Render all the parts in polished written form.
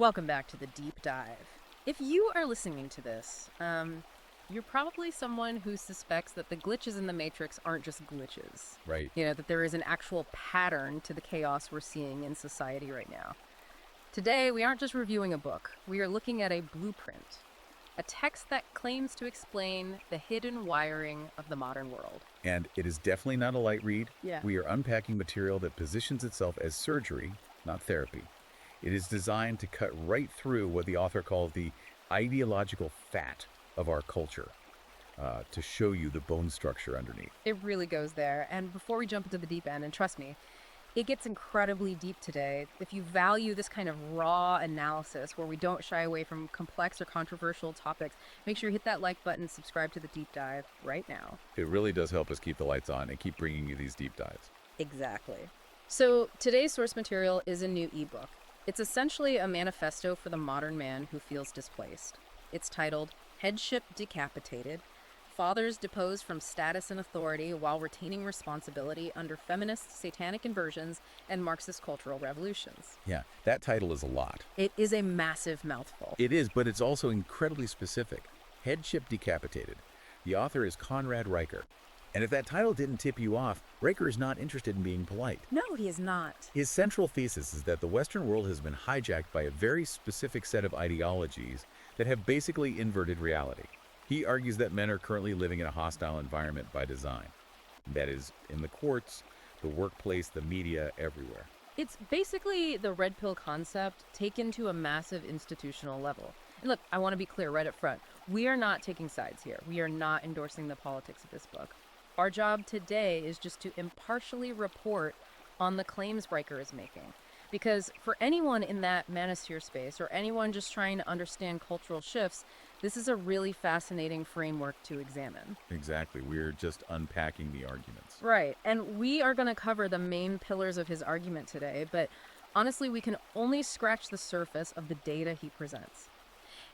Welcome back to the deep dive. If you are listening to this, you're probably someone who suspects that the glitches in the Matrix aren't just glitches. Right. That there is an actual pattern to the chaos we're seeing in society right now. Today, we aren't just reviewing a book. We are looking at a blueprint, a text that claims to explain the hidden wiring of the modern world. And it is definitely not a light read. Yeah. We are unpacking material that positions itself as surgery, not therapy. It is designed to cut right through what the author calls the ideological fat of our culture, to show you the bone structure underneath. It really goes there. And before we jump into the deep end, and trust me, it gets incredibly deep today. If you value this kind of raw analysis where we don't shy away from complex or controversial topics, make sure you hit that like button, subscribe to the deep dive right now. It really does help us keep the lights on and keep bringing you these deep dives. Exactly. So today's source material is a new ebook. It's essentially a manifesto for the modern man who feels displaced. It's titled Headship Decapitated: Fathers Deposed from Status and Authority While Retaining Responsibility Under Feminist Satanic Inversions and Marxist Cultural Revolutions. Yeah, that title is a lot. It is a massive mouthful. It is, but it's also incredibly specific. Headship Decapitated. The author is Conrad Riker. And if that title didn't tip you off, Riker is not interested in being polite. No, he is not. His central thesis is that the Western world has been hijacked by a very specific set of ideologies that have basically inverted reality. He argues that men are currently living in a hostile environment by design. That is, in the courts, the workplace, the media, everywhere. It's basically the red pill concept taken to a massive institutional level. And look, I want to be clear right up front. We are not taking sides here. We are not endorsing the politics of this book. Our job today is just to impartially report on the claims Riker is making. Because for anyone in that manosphere space, or anyone just trying to understand cultural shifts, this is a really fascinating framework to examine. Exactly. We're just unpacking the arguments. Right. And we are going to cover the main pillars of his argument today, but honestly, we can only scratch the surface of the data he presents.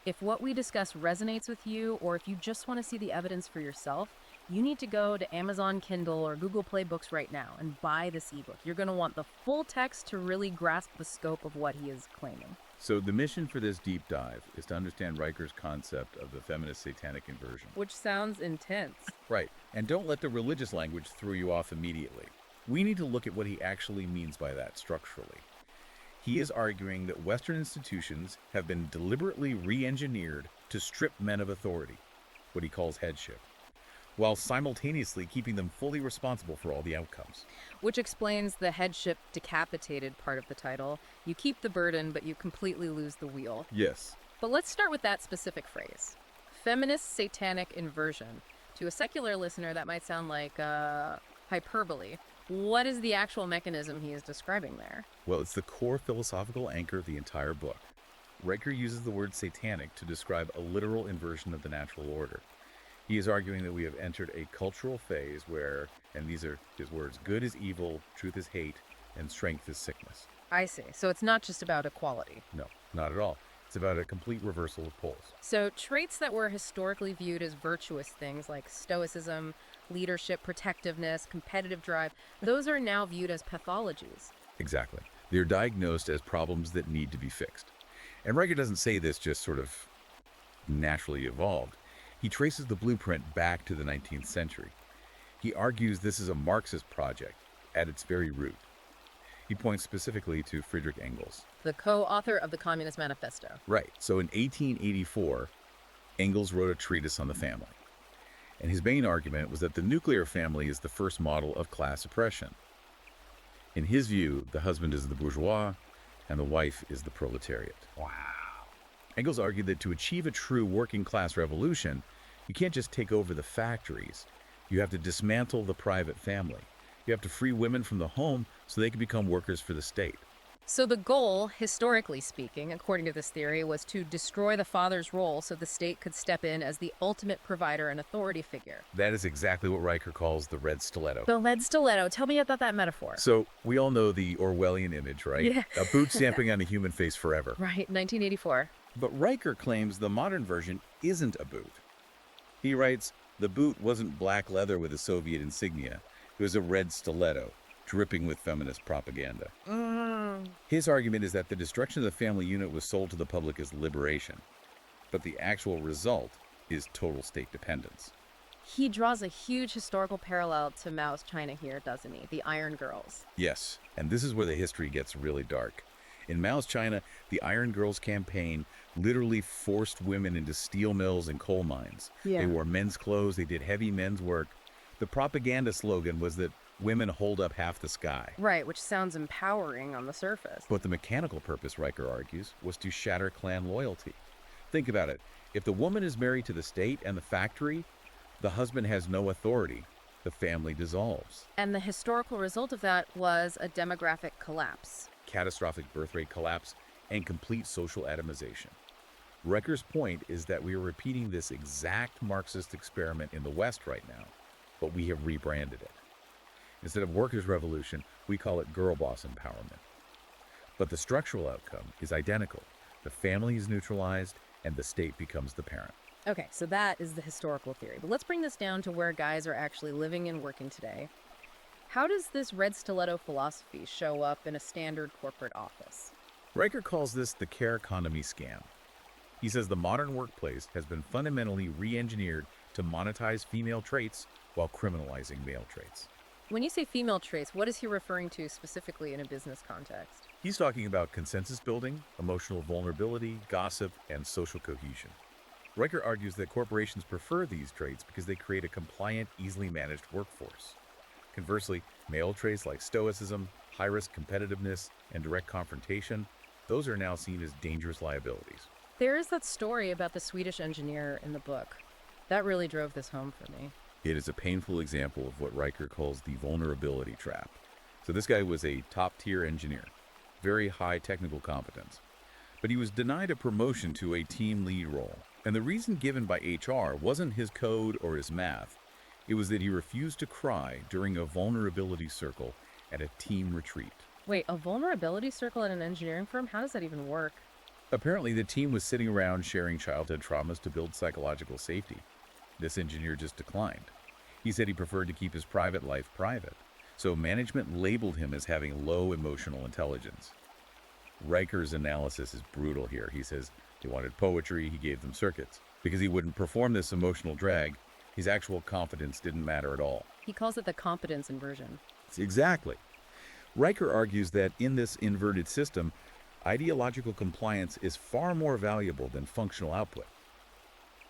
If what we discuss resonates with you, or if you just want to see the evidence for yourself, you need to go to Amazon Kindle or Google Play Books right now and buy this ebook. You're going to want the full text to really grasp the scope of what he is claiming. So the mission for this deep dive is to understand Riker's concept of the feminist satanic inversion. Which sounds intense. Right. And don't let the religious language throw you off immediately. We need to look at what he actually means by that structurally. He is arguing that Western institutions have been deliberately re-engineered to strip men of authority, what he calls headship, while simultaneously keeping them fully responsible for all the outcomes. Which explains the headship decapitated part of the title. You keep the burden, but you completely lose the wheel. Yes. But let's start with that specific phrase. Feminist satanic inversion. To a secular listener, that might sound like hyperbole. What is the actual mechanism he is describing there? Well, it's the core philosophical anchor of the entire book. Riker uses the word satanic to describe a literal inversion of the natural order. He is arguing that we have entered a cultural phase where, and these are his words, good is evil, truth is hate, and strength is sickness. I see. So it's not just about equality. No, not at all. It's about a complete reversal of poles. So traits that were historically viewed as virtuous things like stoicism, leadership, protectiveness, competitive drive, those are now viewed as pathologies. Exactly. They're diagnosed as problems that need to be fixed. And Riker doesn't say this just sort of naturally evolved. He traces the blueprint back to the 19th century. He argues this is a Marxist project at its very root. He points specifically to Friedrich Engels. The co-author of the Communist Manifesto. Right. So in 1884, Engels wrote a treatise on the family. And his main argument was that the nuclear family is the first model of class oppression. In his view, the husband is the bourgeois and the wife is the proletariat. Wow. Engels argued that to achieve a true working class revolution, you can't just take over the factories. You have to dismantle the private family. You have to free women from the home so they can become workers for the state. So the goal, historically speaking, according to this theory, was to destroy the father's role so the state could step in as the ultimate provider and authority figure. That is exactly what Riker calls the red stiletto. The lead stiletto. Tell me about that metaphor. So we all know the Orwellian image, right? Yeah. A boot stamping on a human face forever. Right, 1984. But Riker claims the modern version isn't a boot. He writes, the boot wasn't black leather with a Soviet insignia. It was a red stiletto, dripping with feminist propaganda. His argument is that the destruction of the family unit was sold to the public as liberation, but the actual result is total state dependence. He draws a huge historical parallel to Mao's China here, doesn't he? The Iron Girls. Yes, and this is where the history gets really dark. In Mao's China, the Iron Girls campaign literally forced women into steel mills and coal mines. Yeah. They wore men's clothes, they did heavy men's work. The propaganda slogan was that women hold up half the sky. Right, which sounds empowering on the surface. But the mechanical purpose, Riker argues, was to shatter clan loyalty. Think about it. If the woman is married to the state and the factory, the husband has no authority. The family dissolves. And the historical result of that was a demographic collapse. Catastrophic birth rate collapse and complete social atomization. Riker's point is that we are repeating this exact Marxist experiment in the West right now, but we have rebranded it. Instead of workers' revolution, we call it girl boss empowerment. But the structural outcome is identical. The family is neutralized and the state becomes the parent. Okay, so that is the historical theory. But let's bring this down to where guys are actually living and working today. How does this red stiletto philosophy show up in a standard corporate office? Riker calls this the care economy scam. He says the modern workplace has been fundamentally re-engineered to monetize female traits while criminalizing male traits. When you say female traits, what is he referring to specifically in a business context? He's talking about consensus building, emotional vulnerability, gossip, and social cohesion. Riker argues that corporations prefer these traits because they create a compliant, easily managed workforce. Conversely, male traits like stoicism, high-risk competitiveness, and direct confrontation, those are now seen as dangerous liabilities. There is that story about the Swedish engineer in the book. That really drove this home for me. It is a painful example of what Riker calls the vulnerability trap. So this guy was a top-tier engineer, very high technical competence, but he was denied a promotion to a team lead role. And the reason given by HR wasn't his code or his math. It was that he refused to cry during a vulnerability circle at a team retreat. Wait, a vulnerability circle at an engineering firm? How does that even work? Apparently, the team was sitting around sharing childhood traumas to build psychological safety. This engineer just declined. He said he preferred to keep his private life private. So management labeled him as having low emotional intelligence. Riker's analysis is brutal here. He says they wanted poetry, he gave them circuits. Because he wouldn't perform this emotional drag, his actual confidence didn't matter at all. He calls it the competence inversion. Exactly. Riker argues that in this inverted system, ideological compliance is far more valuable than functional output.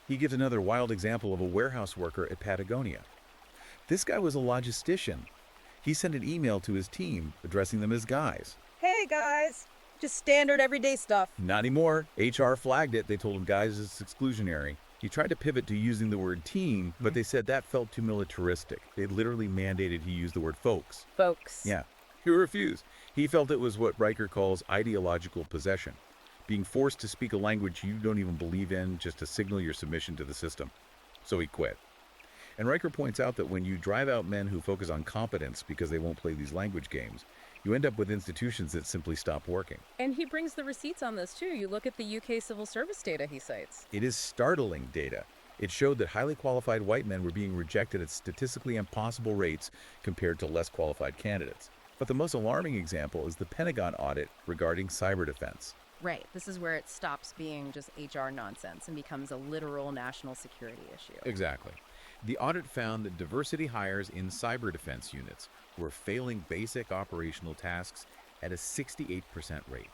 He gives another wild example of a warehouse worker at Patagonia. This guy was a logistician. He sent an email to his team addressing them as guys. Hey guys, just standard everyday stuff. Not anymore. HR flagged it. They told him, guys, it's exclusionary. He tried to pivot to using the word team, but they said that felt too militaristic. They literally mandated he use the word folks. Folks. Yeah. He refused. He felt it was what Riker calls ideological possession, being forced to speak a language you don't even believe in just to signal your submission to the system. So he quit. And Riker points out that when you drive out men who focus on competence because they won't play these language games, you end up with institutions that simply stop working. And he brings the receipts on this too. You look at the UK civil service data he cites. It is startling data. It showed that highly qualified white men were being rejected at statistically impossible rates compared to less qualified candidates. But the most alarming example is the Pentagon audit regarding cyber defense. Right. This is where it stops being just HR nonsense and becomes a literal national security issue. Exactly. The audit found that diversity hires in cyber defense units were failing basic operational tasks at a 68% rate.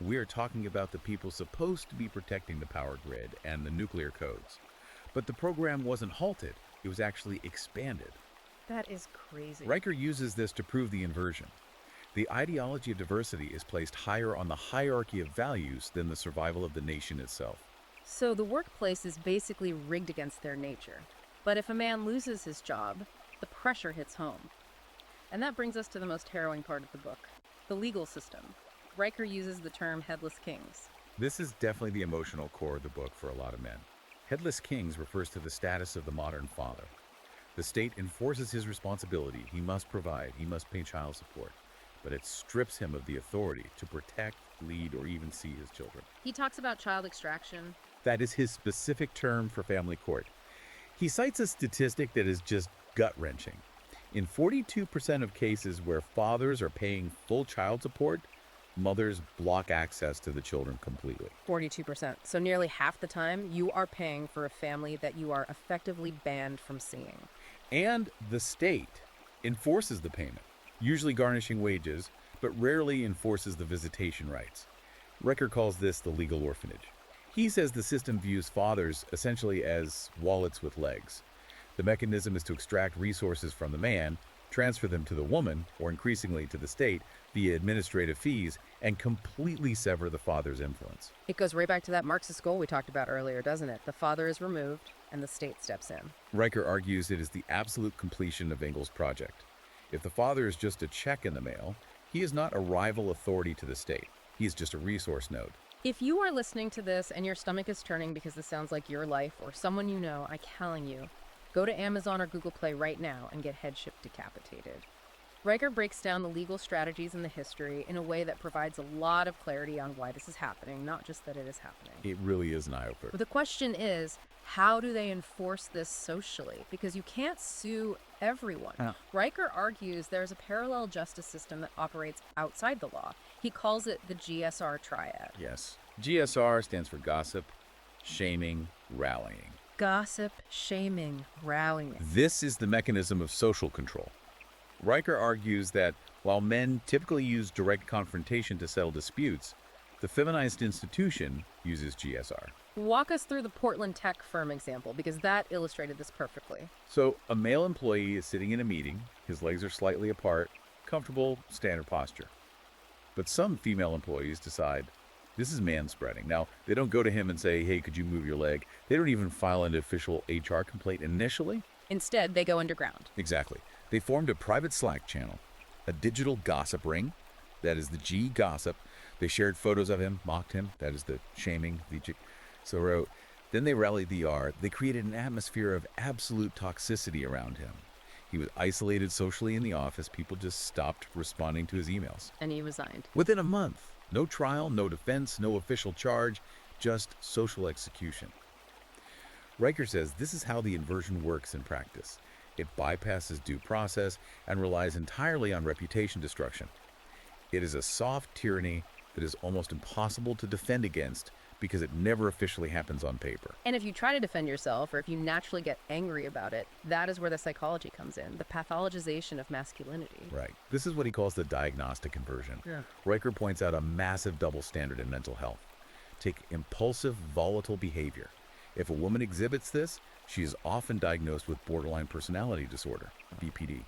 We are talking about the people supposed to be protecting the power grid and the nuclear codes. But the program wasn't halted, it was actually expanded. That is crazy. Riker uses this to prove the inversion. The ideology of diversity is placed higher on the hierarchy of values than the survival of the nation itself. So the workplace is basically rigged against their nature. But if a man loses his job, the pressure hits home. And that brings us to the most harrowing part of the book, the legal system. Riker uses the term headless kings. This is definitely the emotional core of the book for a lot of men. Headless kings refers to the status of the modern father. The state enforces his responsibility. He must provide. He must pay child support. But it strips him of the authority to protect, lead, or even see his children. He talks about child extraction. That is his specific term for family court. He cites a statistic that is just gut-wrenching. In 42% of cases where fathers are paying full child support, mothers block access to the children completely. 42%. So nearly half the time, you are paying for a family that you are effectively banned from seeing. And the state enforces the payment, usually garnishing wages, but rarely enforces the visitation rights. Riker calls this the legal orphanage. He says the system views fathers essentially as wallets with legs. The mechanism is to extract resources from the man, transfer them to the woman, or increasingly to the state, via administrative fees, and completely sever the father's influence. It goes right back to that Marxist goal we talked about earlier, doesn't it? The father is removed and the state steps in. Riker argues it is the absolute completion of Engels' project. If the father is just a check in the mail, he is not a rival authority to the state. He is just a resource node. If you are listening to this and your stomach is turning because this sounds like your life or someone you know, I'm telling you, go to Amazon or Google Play right now and get Headship Decapitated. Riker breaks down the legal strategies and the history in a way that provides a lot of clarity on why this is happening, not just that it is happening. It really is an eye-opener. But the question is, how do they enforce this socially? Because you can't sue everyone. Oh. Riker argues there's a parallel justice system that operates outside the law. He calls it the GSR triad. Yes. GSR stands for gossip, shaming, rallying. Gossip, shaming, rallying. This is the mechanism of social control. Riker argues that while men typically use direct confrontation to settle disputes, the feminized institution uses GSR. Walk us through the Portland tech firm example, because that illustrated this perfectly. So a male employee is sitting in a meeting, his legs are slightly apart, comfortable, standard posture. But some female employees decide, this is manspreading. Now, they don't go to him and say, hey, could you move your leg? They don't even file an official HR complaint initially. Instead, they go underground. Exactly. They formed a private Slack channel, a digital gossip ring, that is the G gossip. They shared photos of him, mocked him, that is the shaming, the G. So wrote, then they rallied the R. They created an atmosphere of absolute toxicity around him. He was isolated socially in the office. People just stopped responding to his emails. And he resigned. Within a month. No trial, no defense, no official charge, just social execution. Riker says this is how the inversion works in practice. It bypasses due process and relies entirely on reputation destruction. It is a soft tyranny that is almost impossible to defend against because it never officially happens on paper. And if you try to defend yourself, or if you naturally get angry about it, that is where the psychology comes in, the pathologization of masculinity. Right. This is what he calls the diagnostic inversion. Yeah. Riker points out a massive double standard in mental health. Take impulsive, volatile behavior. If a woman exhibits this, she is often diagnosed with borderline personality disorder, BPD.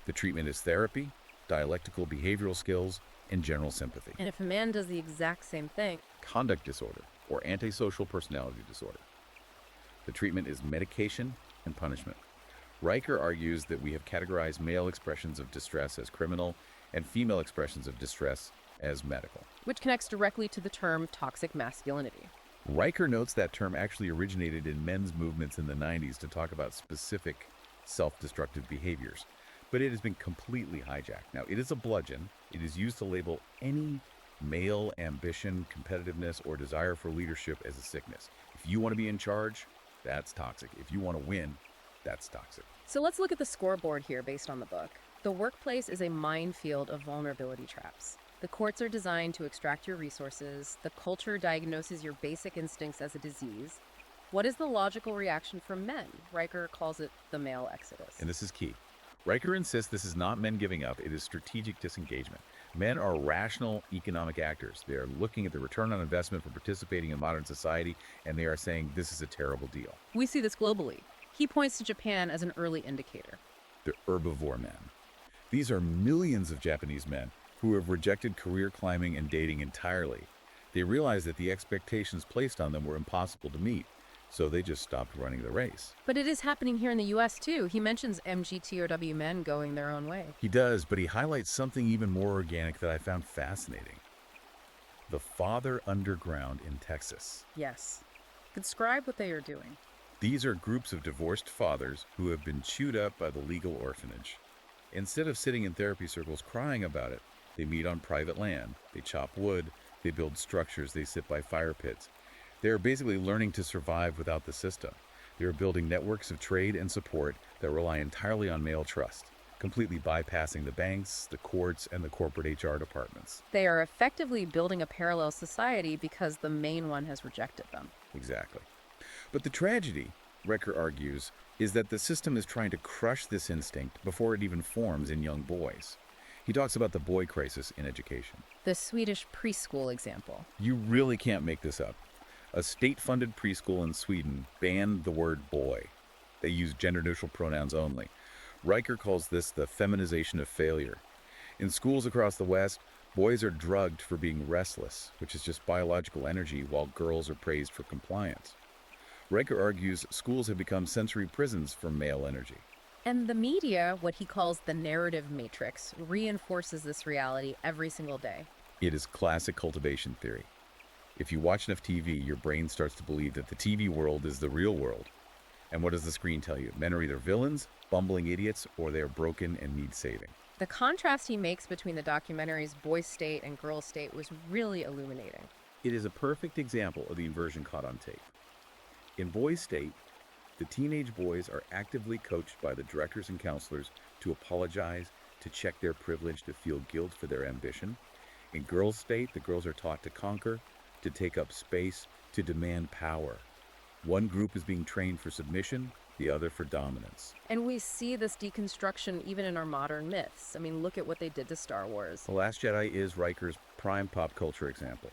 The treatment is therapy, dialectical behavioral skills, and general sympathy. And if a man does the exact same thing, Conduct disorder, or antisocial personality disorder. The treatment is medication and punishment. Riker argues that we have categorized male expressions of distress as criminal and female expressions of distress as medical. which connects directly to the term toxic masculinity. Riker notes that term actually originated in men's movements in the 90s to talk about specific self-destructive behaviors, but it has been completely hijacked. Now, it is a bludgeon. It is used to label any male ambition, competitiveness, or desire for leadership as a sickness. If you want to be in charge, that's toxic. If you want to win, that's toxic. So let's look at the scoreboard here based on the book. The workplace is a minefield of vulnerability traps. The courts are designed to extract your resources. The culture diagnoses your basic instincts as a disease. What is the logical reaction from men? Riker calls it the male exodus. And this is key. Riker insists this is not men giving up, it is strategic disengagement. Men are rational economic actors. They are looking at the return on investment for participating in modern society, and they are saying this is a terrible deal. We see this globally. He points to Japan as an early indicator. The herbivore men. These are millions of Japanese men who have rejected career climbing and dating entirely. They realized that the expectations placed on them were impossible to meet, so they just stopped running the race. But it is happening here in the U.S. too. He mentions MGTOW men going their own way. He does, but he highlights something even more organic that I found fascinating. The father underground in Texas. Yes. Describe what they are doing. These are groups of divorced fathers who have been chewed up by the legal orphanage. Instead of sitting in therapy circles crying about it, they meet on private land, they chop wood, they build structures, they sit by fire pits. They are basically learning to survive without the system. They are building networks of trade and support that rely entirely on male trust. completely bypassing the banks, the courts, and the corporate HR departments. They are effectively building a parallel society because the main one has rejected them. Exactly. But the tragedy, Riker argues, is that the system is trying to crush this instinct before it even forms in young boys. He talks about the boy crisis in education. The Swedish preschool example. You really can't make this up. A state-funded preschool in Sweden banned the word boy. They use gender-neutral pronouns only. Riker calls this the feminization of failure. In schools across the West, boys are drugged for being restless, which is just biological energy, while girls are praised for compliance. Riker argues schools have become sensory prisons for male energy. And the media, what he calls the narrative matrix, reinforces this reality every single day. It is classic cultivation theory. If you watch enough TV, your brain starts to believe that the TV world is the real world. And what does the screen tell you? Men are either villains, bumbling idiots, or they are broken and need saving. The contrast he makes between the documentaries Boy State and Girl State was really illuminating. It is a perfect example of the inversion caught on tape. In Boy State, the teenage boys are actively coached by the directors and counselors to apologize, to check their privilege, to feel guilt for their ambition. In Girl State, the girls are taught to conquer, to take up space, to demand power. One group is being trained for submission, the other for dominance. And we see this deconstruction even in our modern myths. I mean, look at what they did to Star Wars. The Last Jedi is Riker's prime pop culture example.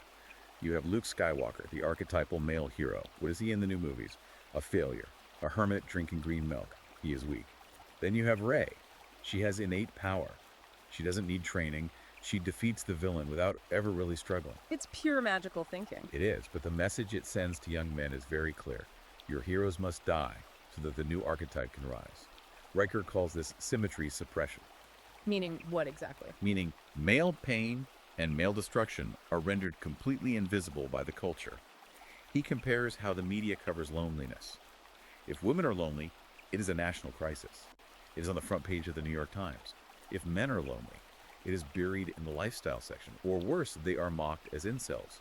You have Luke Skywalker, the archetypal male hero. What is he in the new movies? A failure, a hermit drinking green milk. He is weak. Then you have Rey. She has innate power. She doesn't need training. She defeats the villain without ever really struggling. It's pure magical thinking. It is, but the message it sends to young men is very clear. Your heroes must die so that the new archetype can rise. Riker calls this symmetry suppression. Meaning what exactly? Meaning male pain and male destruction are rendered completely invisible by the culture. He compares how the media covers loneliness. If women are lonely, it is a national crisis. It is on the front page of the New York Times. If men are lonely, it is buried in the lifestyle section. Or worse, they are mocked as incels.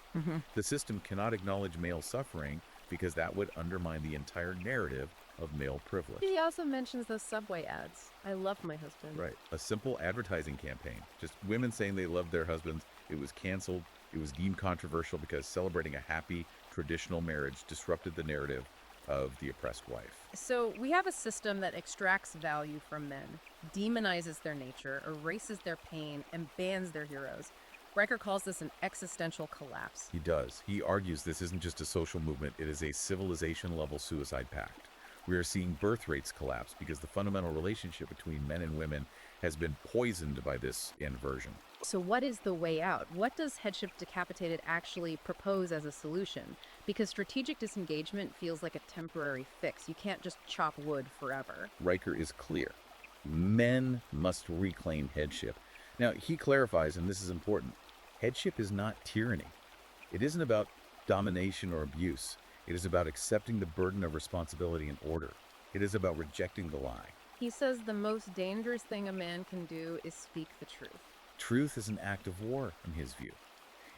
The system cannot acknowledge male suffering because that would undermine the entire narrative of male privilege. He also mentions those Subway ads. I love my husband. Right. A simple advertising campaign. Just women saying they loved their husbands. It was canceled. It was deemed controversial because celebrating a happy, traditional marriage disrupted the narrative of the oppressed wife. So we have a system that extracts value from men, demonizes their nature, erases their pain, and bans their heroes. Riker calls this an existential collapse. He does. He argues this isn't just a social movement, it is a civilization-level suicide pact. We are seeing birth rates collapse because the fundamental relationship between men and women has been poisoned by this inversion. So what is the way out? What does Headship Decapitated actually propose as a solution? Because strategic disengagement feels like a temporary fix. You can't just chop wood forever. Riker is clear. Men must reclaim headship. Now, he clarifies, and this is important, headship is not tyranny. It isn't about domination or abuse. It is about accepting the burden of responsibility and order. It is about rejecting the lie. He says the most dangerous thing a man can do is speak the truth. Truth is an act of war, in his view.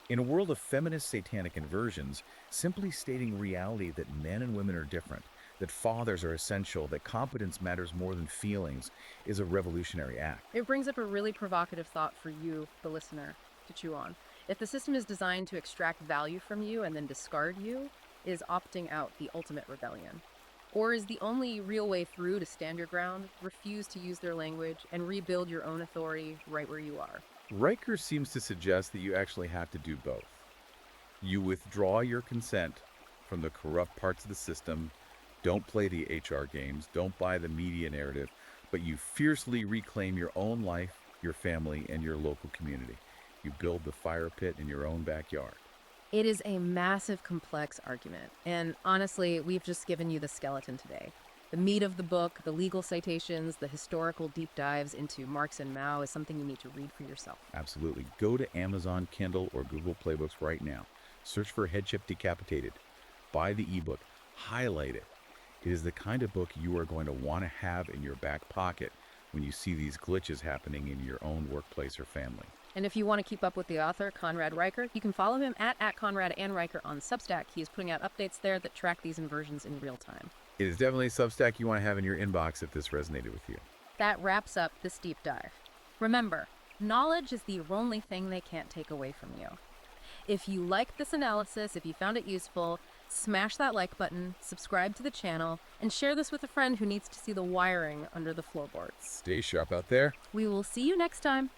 In a world of feminist satanic inversions, simply stating reality that men and women are different, that fathers are essential, that competence matters more than feelings, is a revolutionary act. It brings up a really provocative thought for you, the listener, to chew on. If the system is designed to extract value from you and then discard you, is opting out the ultimate rebellion? Or is the only real way through to stand your ground, refuse to use their language, and rebuild your own authority right where you are? Riker seems to suggest that you actually have to do both. You withdraw your consent from the corrupt parts of the system, don't play the HR games, don't buy the media narrative, but you fiercely reclaim your own life, your family, and your local community. You build the fire pit in your own backyard. It is a massive, complex argument. And honestly, we've just given you the skeleton today. The meat of the book, the legal citations, the historical deep dives into Marx and Mao is something you need to read for yourself. Absolutely. Go to Amazon, Kindle, or Google Playbooks right now. Search for Headship Decapitated. Buy the ebook. Highlight it. It is the kind of book you are going to want to have in your back pocket when you see these glitches happening in your own workplace or family. And if you want to keep up with the author, Conrad Riker, you can follow him at Conrad and Riker on Substack. He is putting out updates there that track these inversions in real time. It is definitely a Substack you want to have in your inbox if this resonated with you. That wraps up this deep dive. Remember, knowledge is the only thing they can't take away from you. If you liked this analysis, if you found it useful, smash that like button, subscribe to the channel, and share this with a friend who needs to see the wiring under the floorboards. Stay sharp out there. We will see you next time.